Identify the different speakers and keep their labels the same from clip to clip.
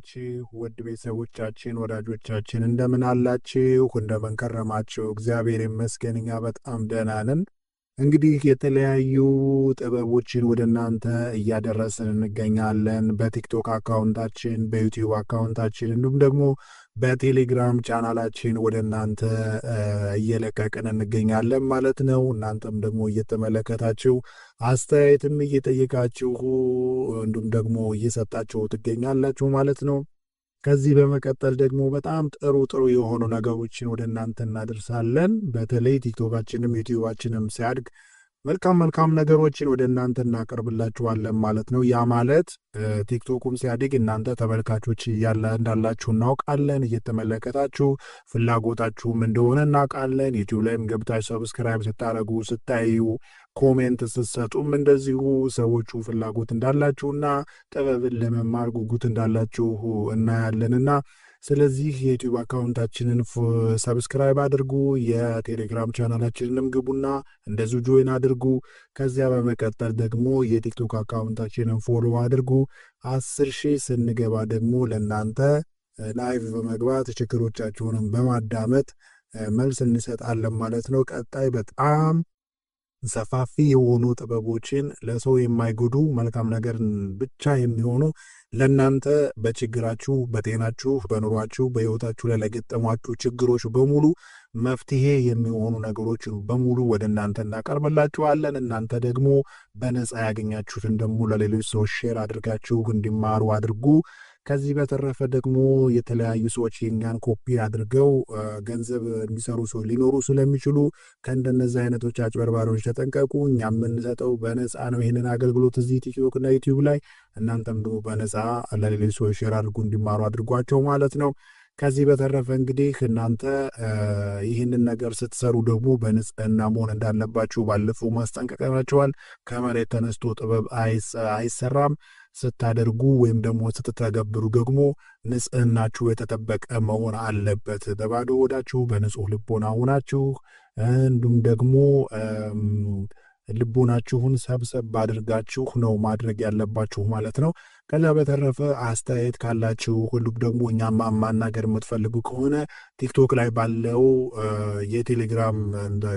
Speaker 1: ናችሁ? ውድ ቤተሰቦቻችን ወዳጆቻችን እንደምን አላችሁ? እንደምን ከረማችሁ? እግዚአብሔር ይመስገን እኛ በጣም ደህና ነን። እንግዲህ የተለያዩ ጥበቦችን ወደ እናንተ እያደረስን እንገኛለን። በቲክቶክ አካውንታችን፣ በዩቲዩብ አካውንታችን እንዲሁም ደግሞ በቴሌግራም ቻናላችን ወደ እናንተ እየለቀቅን እንገኛለን ማለት ነው። እናንተም ደግሞ እየተመለከታችሁ አስተያየትም እየጠየቃችሁ እንዲሁም ደግሞ እየሰጣችሁ ትገኛላችሁ ማለት ነው። ከዚህ በመቀጠል ደግሞ በጣም ጥሩ የሆኑ ነገሮችን ወደ እናንተ እናደርሳለን። በተለይ ቲክቶካችንም ዩቲዩባችንም ሲያድግ መልካም ነገሮችን ወደ እናንተ እናቀርብላችኋለን ማለት ነው። ያ ማለት ቲክቶኩም ሲያድግ እናንተ ተመልካቾች እንዳላችሁ እናውቃለን። እየተመለከታችሁ ፍላጎታችሁም እንደሆነ እናውቃለን። ዩቲዩብ ላይም ገብታችሁ ሰብስክራይብ ስታደርጉ ስታዩ ኮሜንት ስትሰጡም እንደዚሁ ሰዎቹ ፍላጎት እንዳላችሁና ጥበብን ለመማር ጉጉት እንዳላችሁ እናያለንና ስለዚህ የዩቲዩብ አካውንታችንን ሰብስክራይብ አድርጉ። የቴሌግራም ቻናላችንንም ግቡና እንደዚሁ ጆይን አድርጉ። ከዚያ በመቀጠል ደግሞ የቲክቶክ አካውንታችንን ፎሎ አድርጉ። 10,000 ስንገባ ደግሞ ለእናንተ ላይቭ በመግባት ችግሮቻችሁንም በማዳመጥ መልስ እንሰጣለን ማለት ነው። ቀጣይ በጣም ሰፋፊ የሆኑ ጥበቦችን ለሰው የማይጎዱ መልካም ነገር ብቻ የሚሆኑ ለእናንተ በችግራችሁ፣ በጤናችሁ፣ በኑሯችሁ፣ በሕይወታችሁ ላይ ለገጠሟችሁ ችግሮች በሙሉ መፍትሄ የሚሆኑ ነገሮችን በሙሉ ወደ እናንተ እናቀርብላችኋለን። እናንተ ደግሞ በነፃ ያገኛችሁትን ደግሞ ለሌሎች ሰዎች ሼር አድርጋችሁ እንዲማሩ አድርጉ። ከዚህ በተረፈ ደግሞ የተለያዩ ሰዎች የኛን ኮፒ አድርገው ገንዘብ የሚሰሩ ሰው ሊኖሩ ስለሚችሉ ከእንደነዚህ አይነቶች አጭበርባሪዎች ተጠንቀቁ። እኛ የምንሰጠው በነፃ ነው ይህንን አገልግሎት እዚህ ቲክቶክ እና ዩቲዩብ ላይ። እናንተም ደግሞ በነፃ ለሌሎች ሰዎች ሼር አድርጉ፣ እንዲማሩ አድርጓቸው ማለት ነው። ከዚህ በተረፈ እንግዲህ እናንተ ይህንን ነገር ስትሰሩ ደግሞ በንጽህና መሆን እንዳለባችሁ ባለፈው ማስጠንቀቂያችኋል። ከመሬት ተነስቶ ጥበብ አይሰራም። ስታደርጉ ወይም ደግሞ ስትተገብሩ ደግሞ ንጽህናችሁ የተጠበቀ መሆን አለበት። በባዶ ሆዳችሁ በንጹህ ልቦና ሆናችሁ እንዲሁም ደግሞ ልቦናችሁን ሰብሰብ አድርጋችሁ ነው ማድረግ ያለባችሁ ማለት ነው። ከዛ በተረፈ አስተያየት ካላችሁ ሁሉም ደግሞ እኛም ማናገር የምትፈልጉ ከሆነ ቲክቶክ ላይ ባለው የቴሌግራም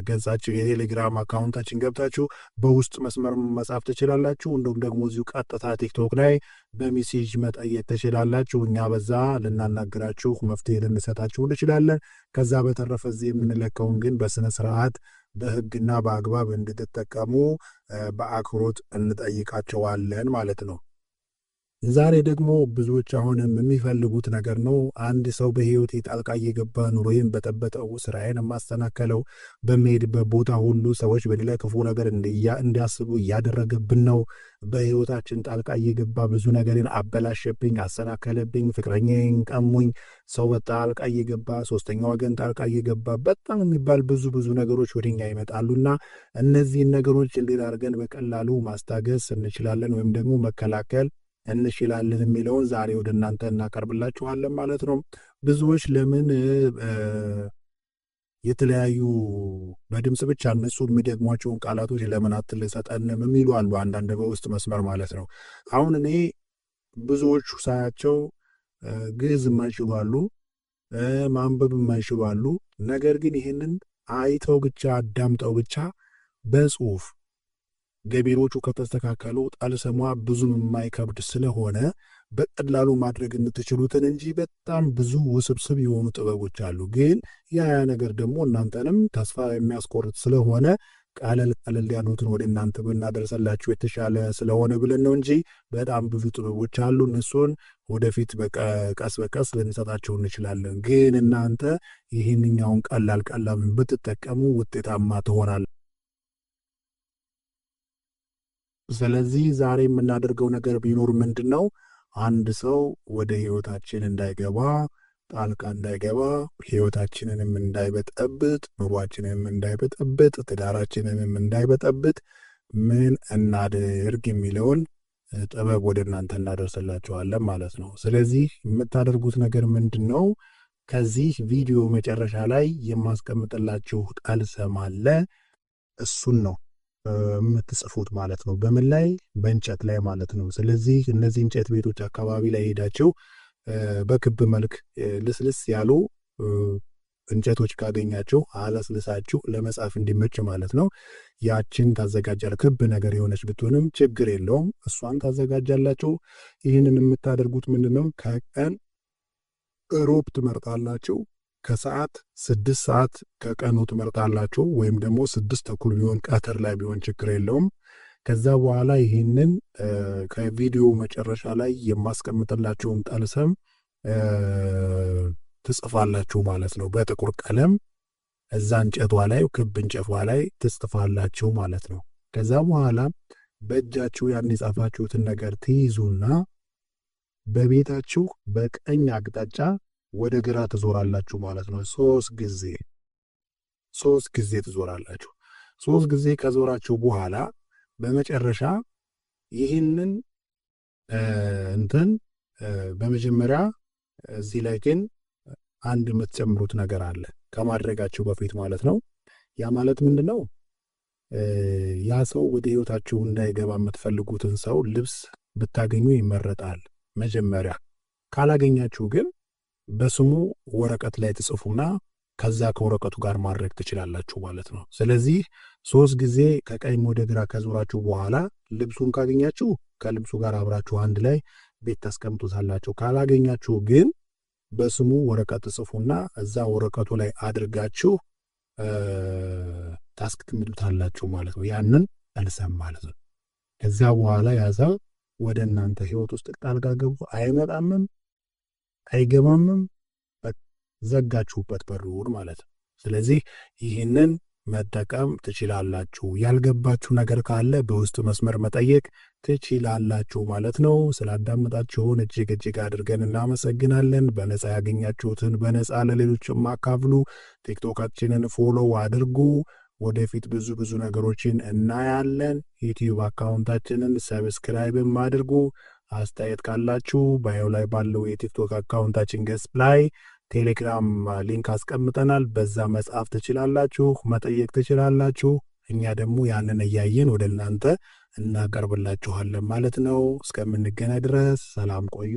Speaker 1: ገጻችሁ የቴሌግራም አካውንታችን ገብታችሁ በውስጥ መስመር መጻፍ ትችላላችሁ። እንዲሁም ደግሞ እዚሁ ቀጥታ ቲክቶክ ላይ በሜሴጅ መጠየቅ ትችላላችሁ። እኛ በዛ ልናናግራችሁ መፍትሄ ልንሰጣችሁ እንችላለን። ከዛ በተረፈ እዚህ የምንለቀውን ግን በስነ ስርዓት በህግና በአግባብ እንድትጠቀሙ በአክብሮት እንጠይቃቸዋለን ማለት ነው። ዛሬ ደግሞ ብዙዎች አሁንም የሚፈልጉት ነገር ነው። አንድ ሰው በህይወቴ ጣልቃ እየገባ ኑሮዬን በጠበጠው፣ ስራዬን የማስተናከለው፣ በሚሄድበት ቦታ ሁሉ ሰዎች በሌላ ክፉ ነገር እንዲያስቡ እያደረገብን ነው። በህይወታችን ጣልቃ እየገባ ብዙ ነገርን አበላሸብኝ፣ አሰናከለብኝ፣ ፍቅረኛዬን ቀሙኝ፣ ሰው ጣልቃ እየገባ ሶስተኛ ወገን ጣልቃ እየገባ በጣም የሚባል ብዙ ነገሮች ወደኛ ይመጣሉና እነዚህን ነገሮች እንዴት አድርገን በቀላሉ ማስታገስ እንችላለን ወይም ደግሞ መከላከል እንችላለን የሚለውን ዛሬ ወደ እናንተ እናቀርብላችኋለን ማለት ነው። ብዙዎች ለምን የተለያዩ በድምጽ ብቻ እነሱ የሚደግሟቸውን ቃላቶች ለምን አትሰጠንም የሚሉ አሉ፣ አንዳንድ በውስጥ መስመር ማለት ነው። አሁን እኔ ብዙዎቹ ሳያቸው ግዕዝ የማይችሉ አሉ፣ ማንበብ የማይችሉ አሉ። ነገር ግን ይህንን አይተው ብቻ አዳምጠው ብቻ በጽሁፍ ገቢሮቹ ከተስተካከሉ ጣልሰሟ ብዙም የማይከብድ ስለሆነ በቀላሉ ማድረግ የምትችሉትን እንጂ በጣም ብዙ ውስብስብ የሆኑ ጥበቦች አሉ። ግን ያ ነገር ደግሞ እናንተንም ተስፋ የሚያስቆርጥ ስለሆነ ቀለል ያሉትን ወደ እናንተ ብናደርሰላችሁ የተሻለ ስለሆነ ብለን ነው እንጂ በጣም ብዙ ጥበቦች አሉ። እነሱን ወደፊት ቀስ በቀስ ልንሰጣቸው እንችላለን። ግን እናንተ ይህንኛውን ቀላል ብትጠቀሙ ውጤታማ ትሆናል። ስለዚህ ዛሬ የምናደርገው ነገር ቢኖር ምንድን ነው? አንድ ሰው ወደ ህይወታችን እንዳይገባ፣ ጣልቃ እንዳይገባ፣ ህይወታችንንም እንዳይበጠብጥ፣ ኑሯችንንም እንዳይበጠብጥ፣ ትዳራችንንም እንዳይበጠብጥ ምን እናድርግ የሚለውን ጥበብ ወደ እናንተ እናደርስላችኋለን ማለት ነው። ስለዚህ የምታደርጉት ነገር ምንድን ነው? ከዚህ ቪዲዮ መጨረሻ ላይ የማስቀምጥላችሁ ጣልሰም አለ። እሱን ነው የምትጽፉት ማለት ነው። በምን ላይ? በእንጨት ላይ ማለት ነው። ስለዚህ እነዚህ እንጨት ቤቶች አካባቢ ላይ ሄዳችሁ በክብ መልክ ልስልስ ያሉ እንጨቶች ካገኛችሁ አለስልሳችሁ ለመጻፍ እንዲመች ማለት ነው። ያችን ታዘጋጃለ። ክብ ነገር የሆነች ብትሆንም ችግር የለውም። እሷን ታዘጋጃላችሁ። ይህንን የምታደርጉት ምንድነው? ከቀን ሮብ ትመርጣላችሁ። ከሰዓት 6 ሰዓት ከቀኑ ትመርጣላችሁ። ወይም ደግሞ 6 ተኩል ቢሆን ቀትር ላይ ቢሆን ችግር የለውም። ከዛ በኋላ ይህንን ከቪዲዮ መጨረሻ ላይ የማስቀምጥላችሁን ጠልሰም ትጽፋላችሁ ማለት ነው። በጥቁር ቀለም እዛ እንጨቷ ላይ ክብ እንጨቷ ላይ ትጽፋላችሁ ማለት ነው። ከዛ በኋላ በእጃችሁ ያን የጻፋችሁትን ነገር ትይዙና በቤታችሁ በቀኝ አቅጣጫ ወደ ግራ ትዞራላችሁ ማለት ነው። 3 ጊዜ ትዞራላችሁ። 3 ጊዜ ከዞራችሁ በኋላ በመጨረሻ ይህንን በመጀመሪያ እዚህ ላይ ግን አንድ የምትጨምሩት ነገር አለ ከማድረጋችሁ በፊት ማለት ነው። ያ ማለት ምንድነው? ያ ሰው ወደ ህይወታችሁ እንዳይገባ የምትፈልጉትን ሰው ልብስ ብታገኙ ይመረጣል። መጀመሪያ ካላገኛችሁ ግን በስሙ ወረቀት ላይ ትጽፉና ከዛ ከወረቀቱ ጋር ማድረግ ትችላላችሁ ማለት ነው። ስለዚህ 3 ጊዜ ከቀኝ ወደ ግራ ከዞራችሁ በኋላ ልብሱን ካገኛችሁ ከልብሱ ጋር አብራችሁ አንድ ላይ ቤት ታስቀምጡታላችሁ። ካላገኛችሁ ግን በስሙ ወረቀት ትጽፉና እዛ ወረቀቱ ላይ አድርጋችሁ ታስቀምጡታላችሁ ማለት ነው። ያንን ጠልሰም ማለት ነው። ከዛ በኋላ ያዛ ወደ እናንተ ህይወት ውስጥ ጣልቃ ገብቶ አይመጣምም አይገባምም። ዘጋችሁበት በሩን ማለት ነው። ስለዚህ ይህንን መጠቀም ትችላላችሁ። ያልገባችሁ ነገር ካለ በውስጥ መስመር መጠየቅ ትችላላችሁ ማለት ነው። ስላዳመጣችሁን እጅግ አድርገን እናመሰግናለን። በነፃ ያገኛችሁትን በነፃ ለሌሎችም አካፍሉ። ቲክቶካችንን ፎሎው አድርጉ። ወደፊት ብዙ ነገሮችን እናያለን። ዩቲዩብ አካውንታችንን ሰብስክራይብም አድርጉ። አስተያየት ካላችሁ ባዮ ላይ ባለው የቲክቶክ አካውንታችን ገጽ ላይ ቴሌግራም ሊንክ አስቀምጠናል። በዛ መጻፍ ትችላላችሁ፣ መጠየቅ ትችላላችሁ። እኛ ደግሞ ያንን እያየን ወደ እናንተ እናቀርብላችኋለን ማለት ነው። እስከምንገናኝ ድረስ ሰላም ቆዩ።